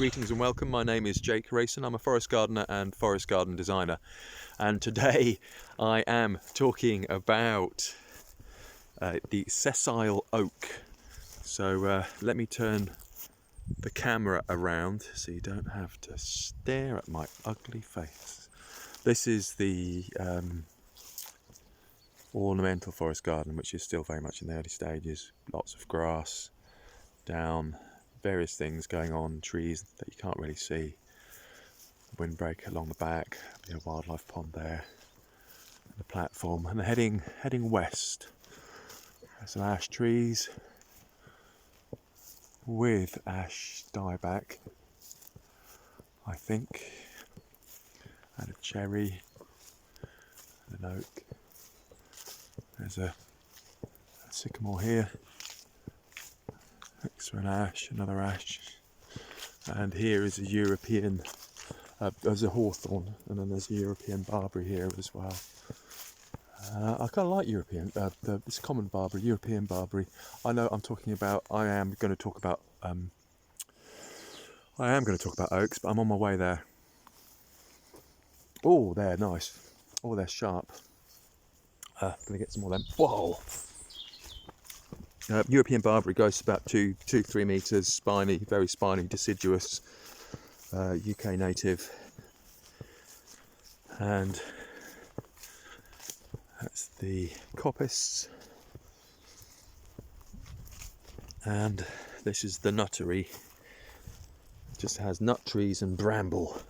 Greetings and welcome. My name is Jake Rayson. I'm a forest gardener and forest garden designer, and today I am talking about the Sessile Oak. So let me turn the camera around so you don't have to stare at my ugly face. This is the ornamental forest garden, which is still very much in the early stages. Lots of grass, down, various things going on, trees that you can't really see, windbreak along the back, a wildlife pond there, the platform, and heading west. There's some ash trees with ash dieback, I think, and a cherry and an oak. There's a sycamore here, next to an ash, another ash, and here is a European, there's a hawthorn, and then there's a European barberry here as well. I kind of like European, this common barberry, European barberry. I know I'm talking about, I am going to talk about oaks, but I'm on my way there. Oh, they're nice. Oh, they're sharp. Gonna get some more of them. Whoa! European barberry goes about 2-3 meters, spiny, very spiny, deciduous, UK native, and that's the coppice, and this is the nuttery. It just has nut trees and bramble,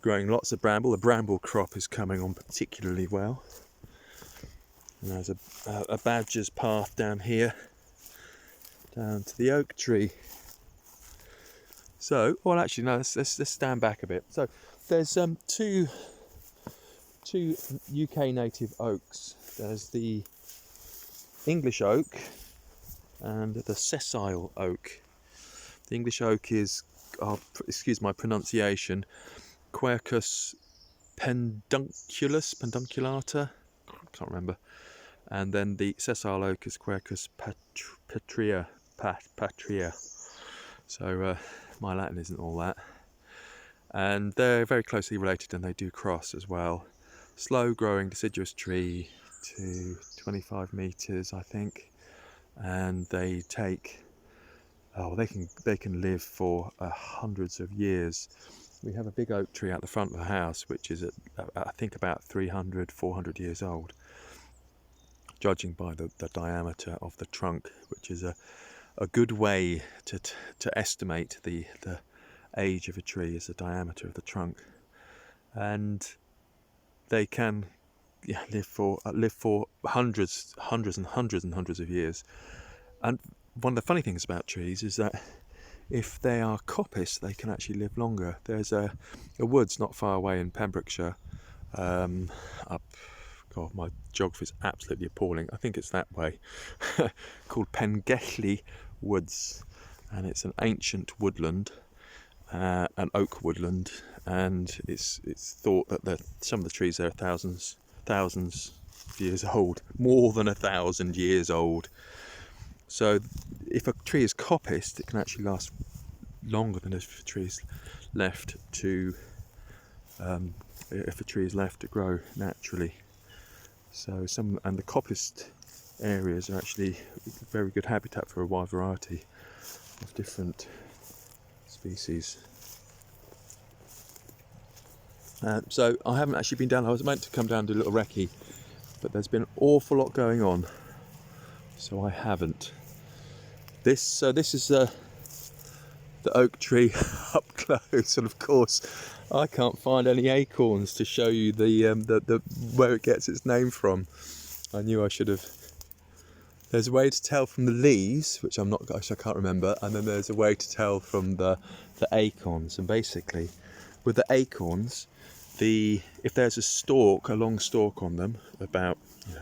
growing lots of bramble. The bramble crop is coming on particularly well. And there's a badger's path down here, down to the oak tree. So, well, actually, no, let's stand back a bit. So, there's two UK native oaks. There's the English oak and the Sessile Oak. The English oak is, excuse my pronunciation, Quercus pedunculata. Can't remember. And then the Sessile Oak is Quercus patria. So my Latin isn't all that. And they're very closely related, and they do cross as well. Slow growing deciduous tree to 25 meters, I think. And they take, they can live for hundreds of years. We have a big oak tree out the front of the house, which is I think about 300-400 years old, judging by the diameter of the trunk, which is a good way to estimate the age of a tree, is the diameter of the trunk. And they can live for hundreds and hundreds of years. And one of the funny things about trees is that if they are coppice, they can actually live longer. There's a woods not far away in Pembrokeshire, God, my geography is absolutely appalling. I think it's that way, called Pengelly Woods, and it's an ancient woodland, an oak woodland, and it's thought that some of the trees there are thousands of years old, more than 1,000 years old. So if a tree is coppiced, it can actually last longer than if a tree is left to grow naturally. So and the coppiced areas are actually very good habitat for a wide variety of different species. So I haven't actually been down. I was meant to come down and do a little recce, but there's been an awful lot going on, so I haven't. This is the oak tree up close, and of course I can't find any acorns to show you the where it gets its name from. I knew I should have. There's a way to tell from the leaves, which I can't remember, and then there's a way to tell from the acorns. And basically, with the acorns, if there's a long stalk on them, about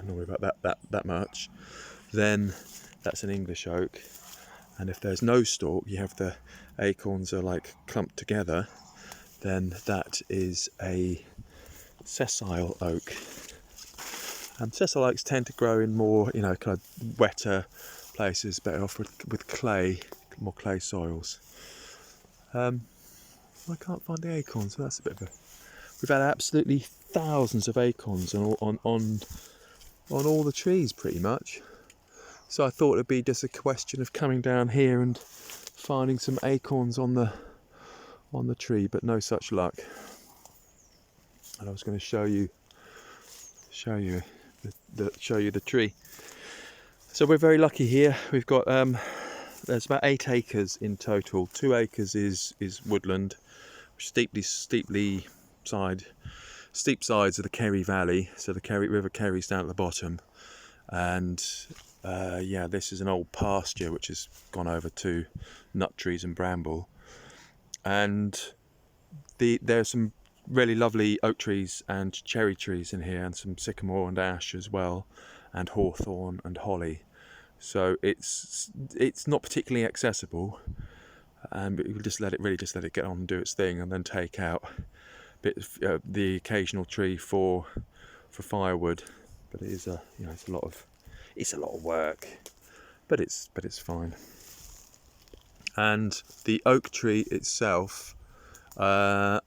normally about that much, then that's an English oak. And if there's no stalk, you have the acorns are like clumped together, then that is a Sessile Oak. And Sessile Oaks tend to grow in more, kind of wetter places, better off with clay, more clay soils. I can't find the acorns, so that's a bit of a... We've had absolutely thousands of acorns on all the trees pretty much. So I thought it'd be just a question of coming down here and finding some acorns on the tree, but no such luck. And I was going to show you the tree. So we're very lucky here. We've got there's about 8 acres in total. 2 acres is woodland, steep sides of the Kerry Valley. So the River Kerry's down at the bottom, and yeah, this is an old pasture which has gone over to nut trees and bramble. And there's some really lovely oak trees and cherry trees in here, and some sycamore and ash as well, and hawthorn and holly. So it's not particularly accessible, but you just let it get on and do its thing, and then take out the occasional tree for firewood. But it is it's a lot of work, but it's fine. And the oak tree itself, I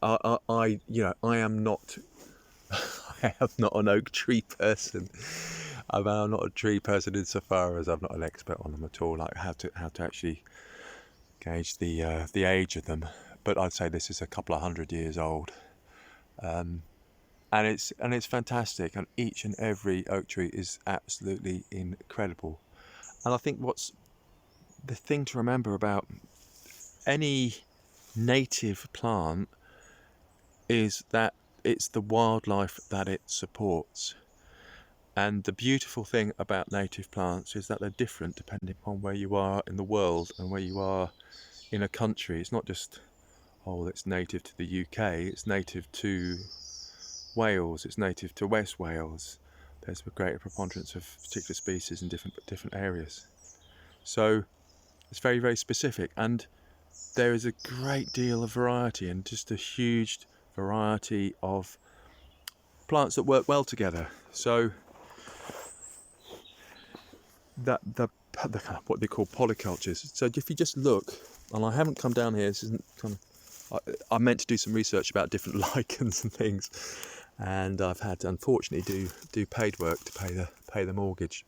am not I am not an oak tree person. I'm not a tree person insofar as I'm not an expert on them at all, like how to actually gauge the age of them. But I'd say this is a couple of 100 years old, and it's fantastic. And each and every oak tree is absolutely incredible. And I think what's the thing to remember about any native plant is that it's the wildlife that it supports. And the beautiful thing about native plants is that they're different depending upon where you are in the world and where you are in a country. It's not just, oh, it's native to the UK, it's native to Wales, it's native to West Wales. There's a greater preponderance of particular species in different areas. So it's very, very specific, and there is a great deal of variety, and just a huge variety of plants that work well together. So that the what they call polycultures. So if you just look, and I haven't come down here, this isn't kind of, I meant to do some research about different lichens and things, and I've had to unfortunately do paid work to pay the mortgage.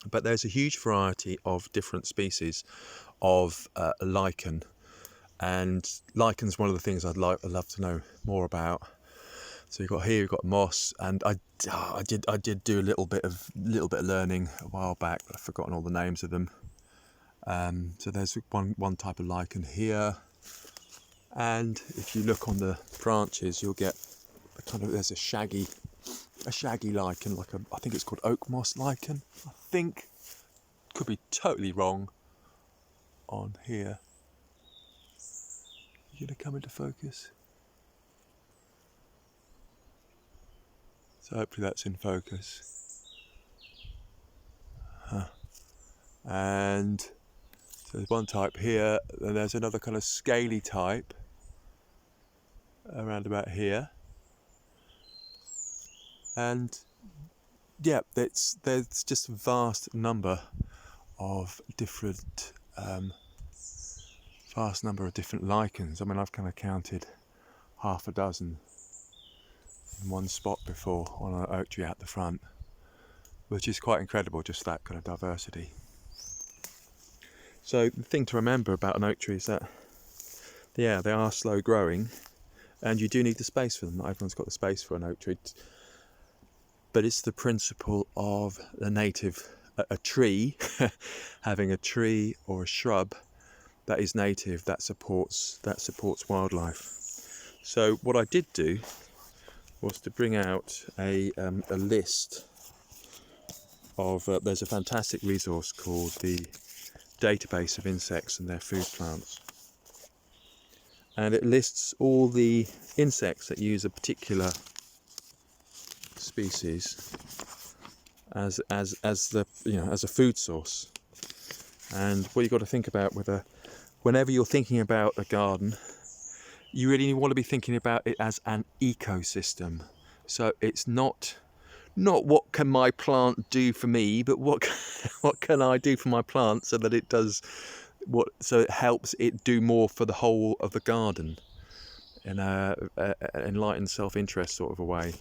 But there's a huge variety of different species of lichen, and lichen's one of the things I'd love to know more about. So you've got moss, and I did do a little bit of learning a while back, but I've forgotten all the names of them. So there's one type of lichen here, and if you look on the branches, you'll get there's a shaggy lichen, I think it's called oak moss lichen. I think, could be totally wrong on here. You gonna come into focus? So hopefully that's in focus. And so there's one type here, and there's another kind of scaly type around about here. And yeah, there's just a vast number of different lichens. I mean, I've kind of counted half a dozen in one spot before on an oak tree out the front, which is quite incredible, just that kind of diversity. So the thing to remember about an oak tree is that, yeah, they are slow growing, and you do need the space for them. Not everyone's got the space for an oak tree, but it's the principle of a tree having a tree or a shrub that is native, that supports wildlife. So what I did do was to bring out a list of there's a fantastic resource called the Database of Insects and Their Food Plants, and it lists all the insects that use a particular species as a food source. And what you've got to think about whenever you're thinking about a garden, you really want to be thinking about it as an ecosystem. So it's not what can my plant do for me, but what can I do for my plant so that it does so it helps it do more for the whole of the garden in a enlightened self-interest sort of a way.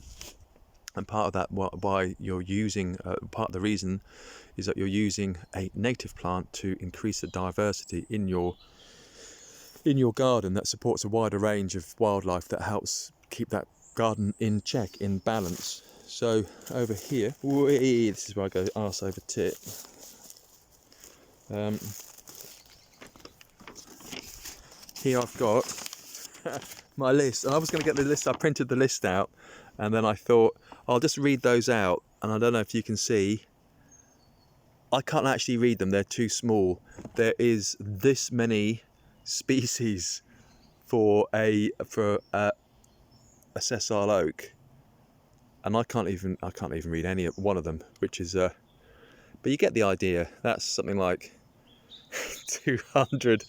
And part of that, why you're using, part of the reason is that you're using a native plant to increase the diversity in your garden that supports a wider range of wildlife that helps keep that garden in check, in balance. So over here, this is where I go arse over tit. Here I've got my list, and I was going to get the list. I printed the list out, and then I thought I'll just read those out. And I don't know if you can see, I can't actually read them, they're too small. There is this many species for a Sessile Oak, and I can't even read any one of them, which is but you get the idea. That's something like 200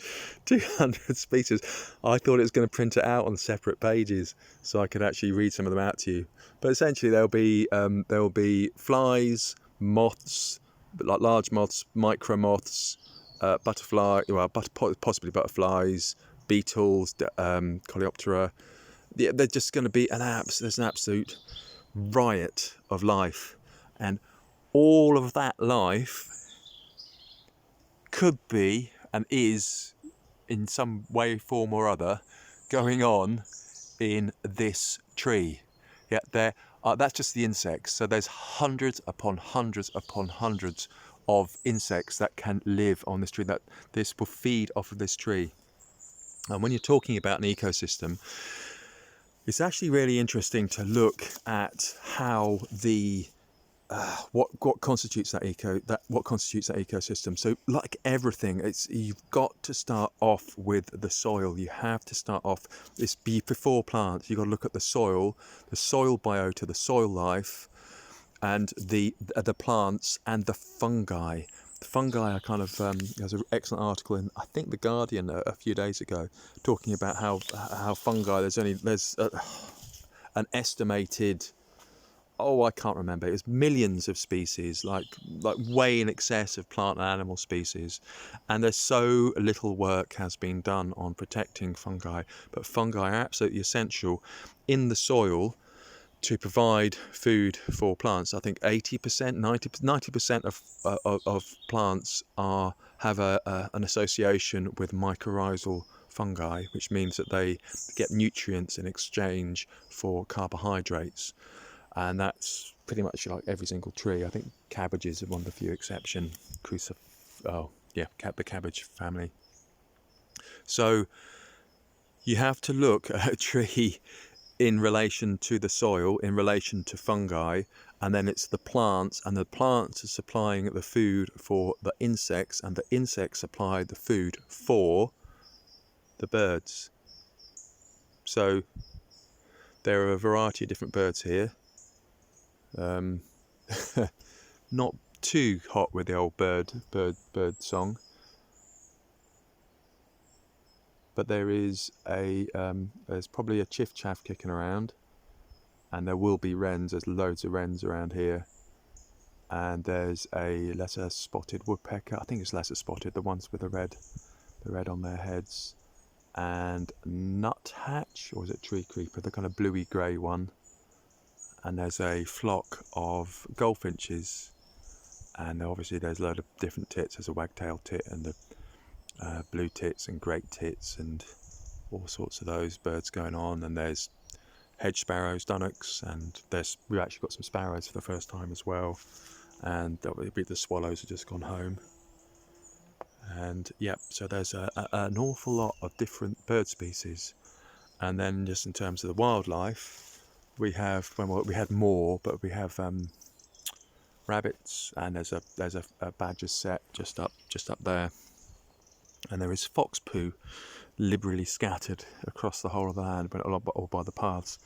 species. I thought it was going to print it out on separate pages so I could actually read some of them out to you. But essentially there will be flies, moths, like large moths, micro moths, possibly butterflies, beetles, coleoptera. Yeah, they're just going to be there's an absolute riot of life, and all of that life could be and is in some way, form or other going on in this tree. Yeah, that's just the insects. So there's hundreds upon hundreds upon hundreds of insects that can live on this tree, that this will feed off of this tree. And when you're talking about an ecosystem, it's actually really interesting to look at how what constitutes that ecosystem. So like everything, you've got to start off with the soil. You have to start off before plants. You've got to look at the soil biota, the soil life, and the plants and the fungi. The fungi are kind of there's an excellent article in, I think, The Guardian a few days ago, talking about how fungi, there's an estimated, I can't remember, it was millions of species, like way in excess of plant and animal species. And there's so little work has been done on protecting fungi, but fungi are absolutely essential in the soil to provide food for plants. I think 80%, 90% of plants have an association with mycorrhizal fungi, which means that they get nutrients in exchange for carbohydrates. And that's pretty much like every single tree. I think cabbages are one of the few exceptions. The cabbage family. So you have to look at a tree in relation to the soil, in relation to fungi, and then it's the plants, and the plants are supplying the food for the insects, and the insects supply the food for the birds. So there are a variety of different birds here. Not too hot with the old bird song, but there's probably a chiff-chaff kicking around, and there will be wrens. There's loads of wrens around here, and there's a lesser spotted woodpecker. I think it's lesser spotted, the ones with the red on their heads, and nuthatch, or is it tree creeper, the kind of bluey grey one. And there's a flock of goldfinches, and obviously there's a load of different tits. There's a wagtail tit and the blue tits and great tits and all sorts of those birds going on. And there's hedge sparrows, dunnocks, and we've actually got some sparrows for the first time as well. And the swallows have just gone home. And so there's an awful lot of different bird species. And then just in terms of the wildlife, we had more, but we have rabbits, and there's a badger set just up there, and there is fox poo liberally scattered across the whole of the land, but all by the paths.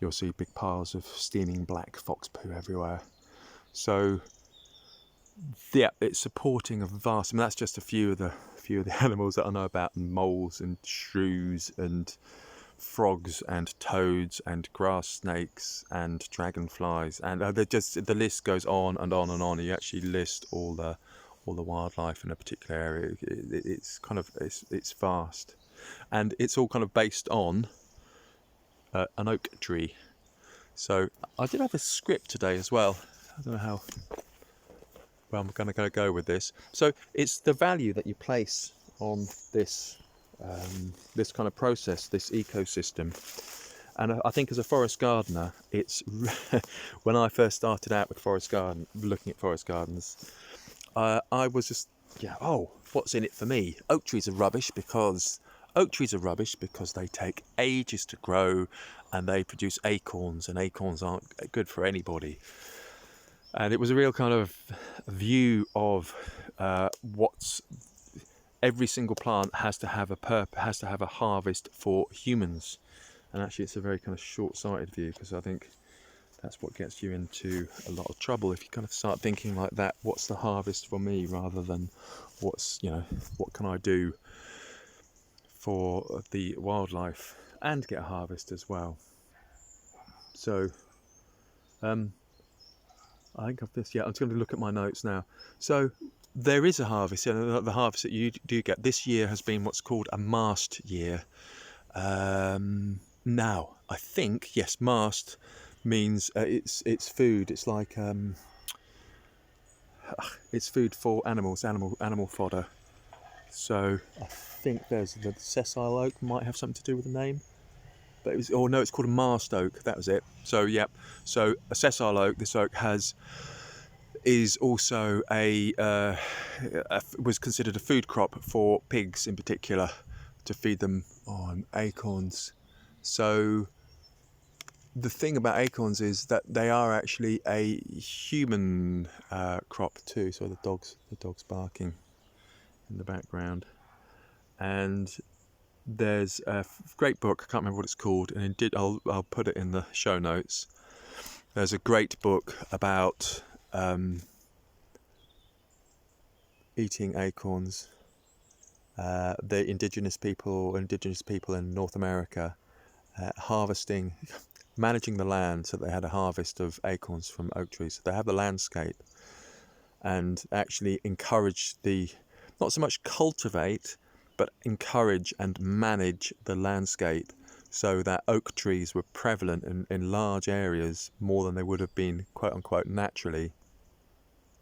You'll see big piles of steaming black fox poo everywhere. So it's supporting a vast. I mean, that's just a few of the animals that I know about, and moles and shrews and frogs and toads and grass snakes and dragonflies, and the list goes on and on and on. You actually list all or the wildlife in a particular area. It's kind of it's vast, and it's all kind of based on an oak tree. So I did have a script today as well. I don't know how well I'm going to go with this. So it's the value that you place on this this kind of process, this ecosystem. And I think as a forest gardener, it's when I first started out with looking at forest gardens, I was just, oh, what's in it for me? Oak trees are rubbish because they take ages to grow, and they produce acorns, and acorns aren't good for anybody. And it was a real kind of view of what's every single plant has to have a harvest for humans. And actually it's a very kind of short-sighted view, because I think that's what gets you into a lot of trouble if you kind of start thinking like that. What's the harvest for me, rather than what can I do for the wildlife and get a harvest as well. So I think of this. I'm just going to look at my notes now. So there is a harvest, and the harvest that you do get this year has been what's called a mast year. Now, I think, yes, mast means it's food. It's like it's food for animals, animal fodder. So I think there's the Sessile Oak might have something to do with the name, but it's called a mast oak. That was it. So so a Sessile Oak. This oak is also was considered a food crop for pigs in particular, to feed them on acorns. So the thing about acorns is that they are actually a human crop too. So the dog's barking in the background, and there's a great book. I can't remember what it's called, and I'll put it in the show notes. There's a great book about eating acorns. The indigenous people in North America managing the land, so they had a harvest of acorns from oak trees. So they have the landscape, and actually not so much cultivate, but encourage and manage the landscape, so that oak trees were prevalent in large areas more than they would have been, quote unquote, naturally.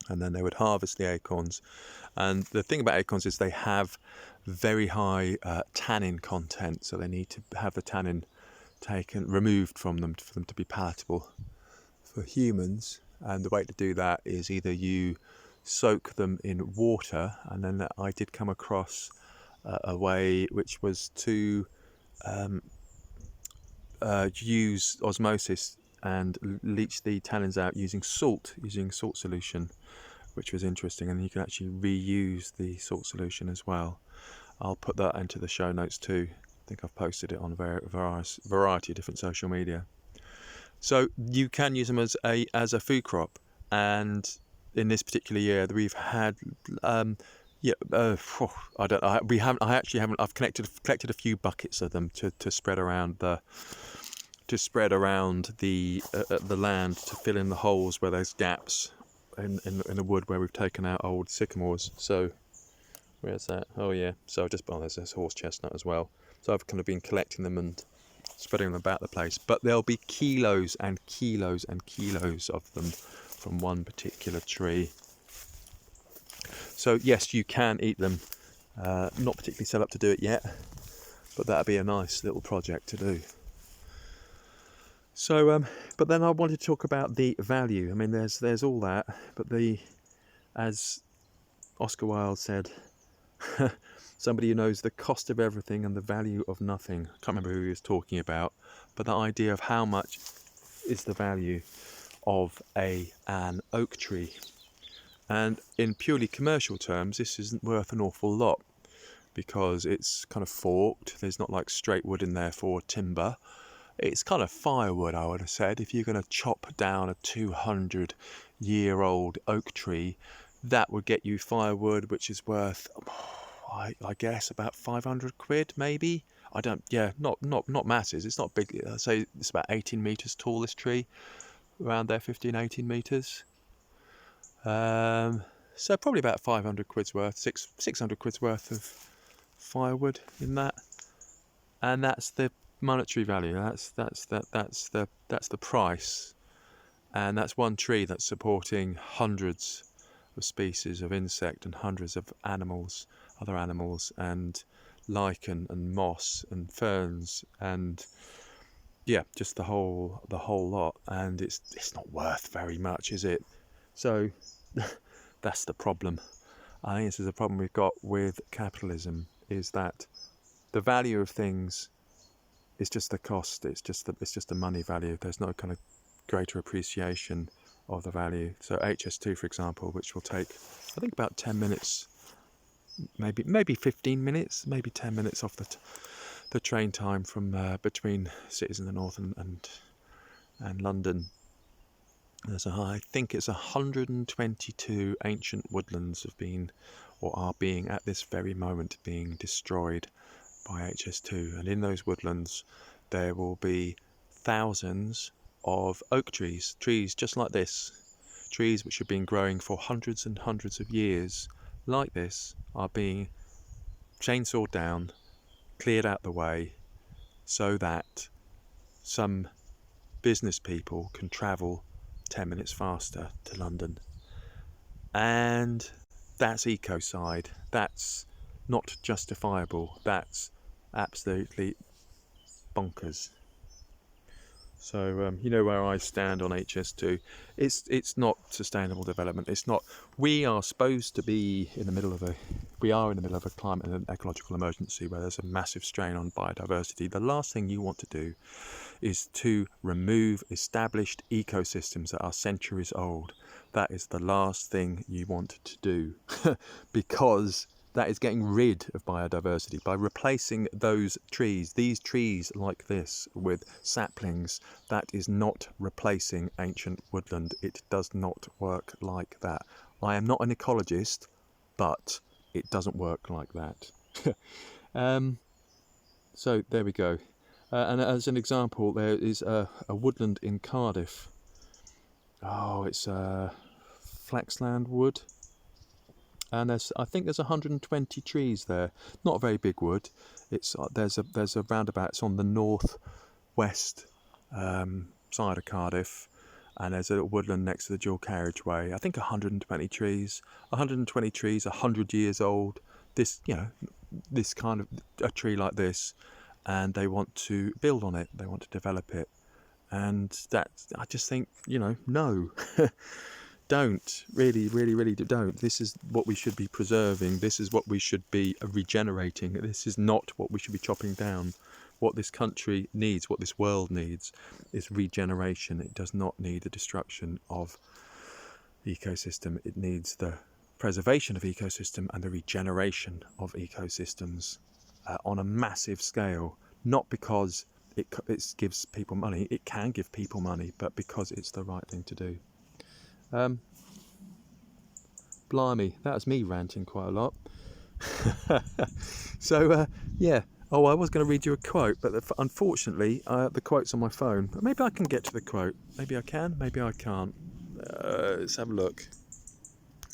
And then they would harvest the acorns. And the thing about acorns is they have very high tannin content, so they need to have the tannin removed from them for them to be palatable for humans. And the way to do that is either you soak them in water, and then I did come across a way which was to use osmosis and leach the tannins out using salt solution, which was interesting. And you can actually reuse the salt solution as well. I'll put that into the show notes too. I think I've posted it on a variety of different social media. So you can use them as a food crop. And in this particular year, we've had I haven't. I've collected a few buckets of them to spread around the land, to fill in the holes where there's gaps in the wood where we've taken out old sycamores. So where's that? Oh yeah. So there's this horse chestnut as well. So I've kind of been collecting them and spreading them about the place. But there'll be kilos and kilos and kilos of them from one particular tree. So yes, you can eat them. Not particularly set up to do it yet, but that'd be a nice little project to do. So, but then I wanted to talk about the value. I mean, there's all that, but as Oscar Wilde said, somebody who knows the cost of everything and the value of nothing. I can't remember who he was talking about, but that idea of how much is the value of an oak tree. And in purely commercial terms, this isn't worth an awful lot, because it's kind of forked. There's not like straight wood in there for timber. It's kind of firewood, I would have said. If you're going to chop down a 200-year-old oak tree, that would get you firewood, which is worth, I guess, about 500 quid, maybe. Not masses. It's not big. I'd say it's about 18 metres tall, this tree. Around there, 15, 18 metres. So probably about 500 quid's worth, 600 quid's worth of firewood in that, and that's the monetary value. That's the price, and that's one tree that's supporting hundreds of species of insect and hundreds of animals, other animals, and lichen and moss and ferns and just the whole lot. And it's not worth very much, is it? So that's the problem. I think this is a problem we've got with capitalism, is that the value of things is just the cost. It's just the money value. There's no kind of greater appreciation of the value. So HS2, for example, which will take, I think, about 10 minutes, maybe 15 minutes, maybe 10 minutes off the train time from between cities in the north and London. I think it's 122 ancient woodlands have been, or are being at this very moment, being destroyed by HS2. And in those woodlands, there will be thousands of oak trees just like this. Trees which have been growing for hundreds and hundreds of years, like this, are being chainsawed down, cleared out the way, so that some business people can travel 10 minutes faster to London. And that's ecocide. That's not justifiable. That's absolutely bonkers. So you know where I stand on HS2. It's not sustainable development. It's not. We are supposed to be in the middle of a climate and an ecological emergency where there's a massive strain on biodiversity. The last thing you want to do is to remove established ecosystems that are centuries old. That is the last thing you want to do because that is getting rid of biodiversity by replacing these trees like this, with saplings. That is not replacing ancient woodland. It does not work like that. I am not an ecologist, but it doesn't work like that. So there we go. And as an example, there is a woodland in Cardiff. Oh, it's Flaxland Wood. And I think there's 120 trees there. Not a very big wood. There's a roundabout. It's on the northwest side of Cardiff, and there's a woodland next to the dual carriageway. I think 120 trees. 120 trees, 100 years old. This kind of a tree like this, and they want to build on it. They want to develop it, and that I just think no. Don't really don't. This is what we should be preserving. This is what we should be regenerating. This is not what we should be chopping down. What this country needs, what this world needs, is regeneration. It does not need the destruction of the ecosystem. It needs the preservation of ecosystem and the regeneration of ecosystems on a massive scale. Not because it gives people money. It can give people money, but because it's the right thing to do. Blimey, that was me ranting quite a lot. So yeah. Oh, I was going to read you a quote, but unfortunately the quote's on my phone. Maybe I can get to the quote. Maybe I can, maybe I can't. Let's have a look.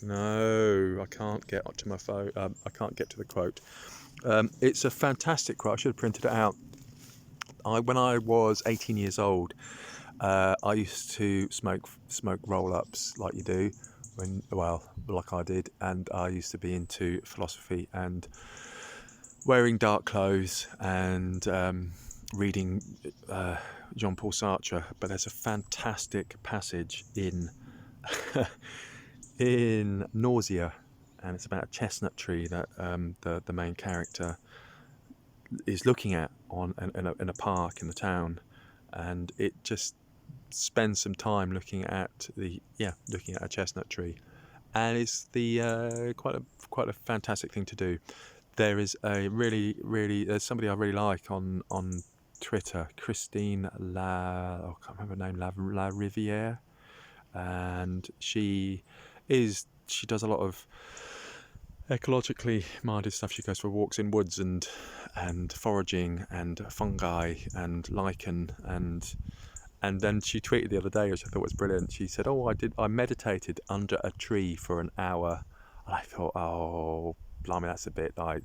No, I can't get to my phone. I can't get to the quote. It's a fantastic quote. I should have printed it out. When I was 18 years old, I used to smoke roll-ups like you do, like I did, and I used to be into philosophy and wearing dark clothes and reading Jean-Paul Sartre. But there's a fantastic passage in in Nausea, and it's about a chestnut tree that the main character is looking at in a park in the town, and it just spends some time looking at a chestnut tree, and it's quite a fantastic thing to do. There is there's somebody I really like on Twitter, Christine I can't remember her name, La Riviere, and she does a lot of ecologically minded stuff. She goes for walks in woods and foraging and fungi and lichen, and then she tweeted the other day, which I thought was brilliant. She said, I meditated under a tree for an hour And I thought, oh, blimey, that's a bit like,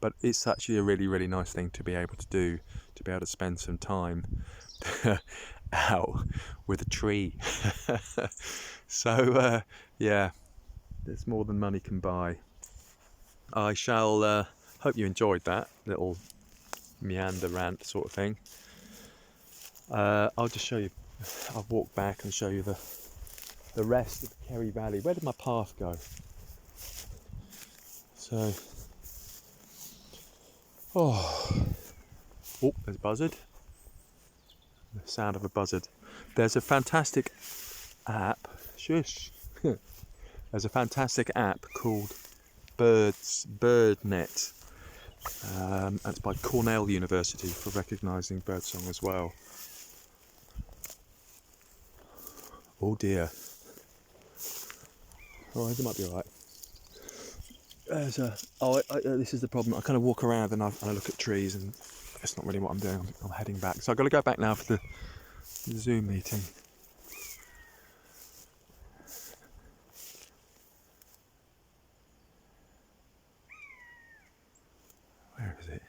but it's actually a really, really nice thing to be able to do, to be able to spend some time out with a tree. So, yeah, there's more than money can buy. I shall hope you enjoyed that little meander rant sort of thing. I'll just show you, I'll walk back and show you the rest of the Kerry Valley. Where did my path go? So, there's a buzzard. The sound of a buzzard. There's a fantastic app. Shush. There's a fantastic app called BirdNet. And it's by Cornell University for recognising birdsong as well. Oh dear. Oh, it might be alright. There's this is the problem. I kind of walk around and I look at trees, and that's not really what I'm doing. I'm heading back. So I've got to go back now for the Zoom meeting. Where is it?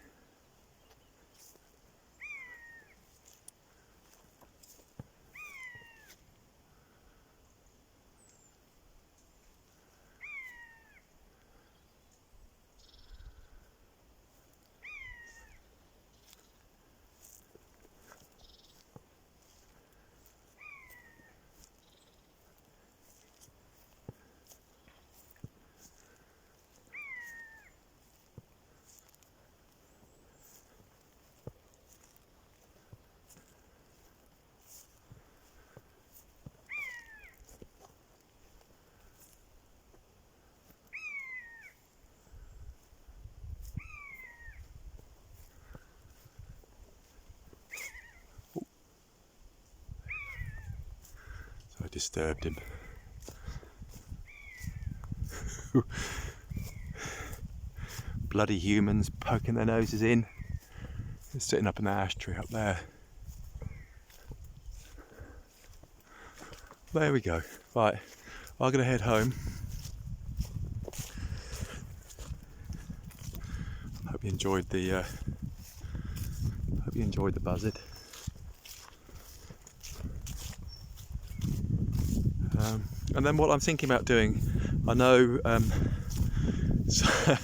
So I disturbed him. Bloody humans poking their noses in. They're sitting up in the ash tree up there. There we go. Right, I'm going to head home. Hope you enjoyed the buzzard. And then what I'm thinking about doing, I know, so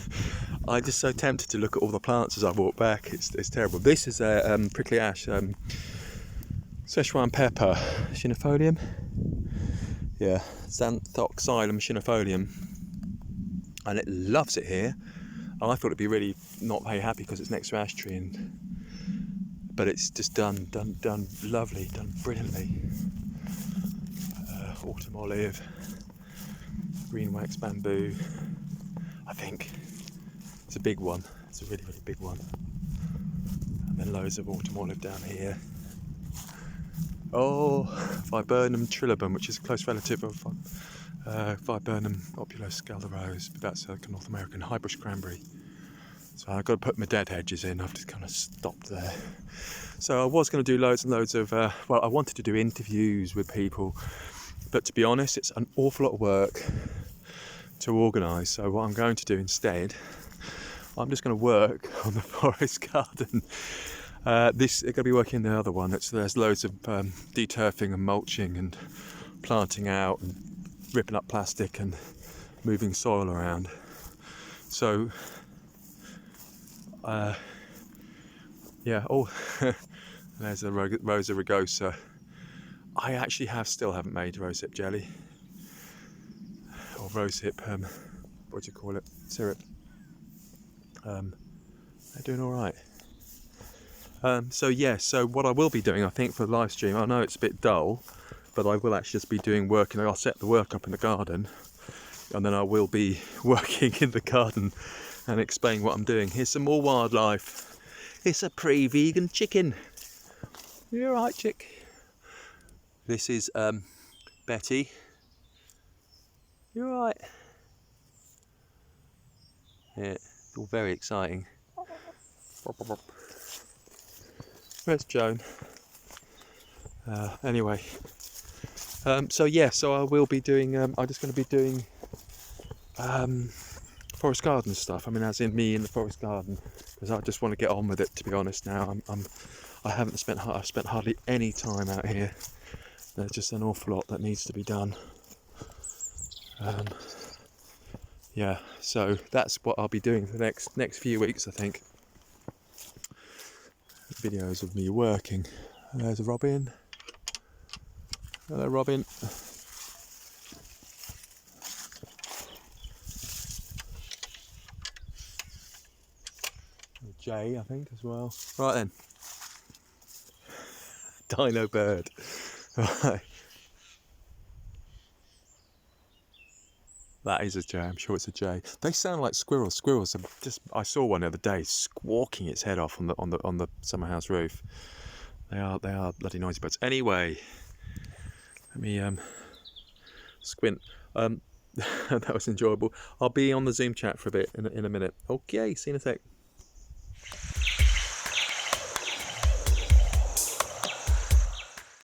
I'm just so tempted to look at all the plants as I walk back. It's terrible. This is a prickly ash, Szechuan pepper, Chinifolium. Yeah, Xanthoxylum Chinifolium, and it loves it here. And I thought it'd be really not very happy because it's next to ash tree, but it's just done lovely, done brilliantly. Autumn olive, green wax bamboo. I think it's a big one. It's a really, really big one. And then loads of autumn olive down here. Oh, Viburnum trilobum, which is a close relative of Viburnum opuloscaldarose, but that's like a North American highbush cranberry. So I've got to put my dead hedges in. I've just kind of stopped there. So I was going to do loads and loads of, I wanted to do interviews with people, but to be honest, it's an awful lot of work to organise. So what I'm going to do instead, I'm just going to work on the forest garden. I'm going to be working on the other one. There's loads of deturfing and mulching and planting out and ripping up plastic and moving soil around. So, yeah. Oh, there's a Rosa rugosa. I actually still haven't made rosehip jelly or rosehip. What do you call it? Syrup. They're doing all right. So what I will be doing, I think, for the live stream, I know it's a bit dull, but I will actually just be doing work, and I'll set the work up in the garden, and then I will be working in the garden and explain what I'm doing. Here's some more wildlife. It's a pre-vegan chicken. You all right, chick? This is Betty. You all right? Yeah, it's all very exciting. Where's Joan? Anyway, so I will be doing. I'm just going to be doing forest garden stuff. I mean, as in me in the forest garden, because I just want to get on with it. To be honest, now I've spent hardly any time out here. There's just an awful lot that needs to be done. Yeah, so that's what I'll be doing for the next few weeks, I think. Videos of me working. There's a robin. Hello, robin. A jay, I think, as well. Right then. Dino bird. Right. That is a jay, I'm sure it's a jay. They sound like squirrels. Squirrels are just, I saw one the other day squawking its head off on the summer house roof. They are bloody noisy birds. Anyway, let me squint. That was enjoyable. I'll be on the Zoom chat for a bit in a minute. Okay, see you in a sec.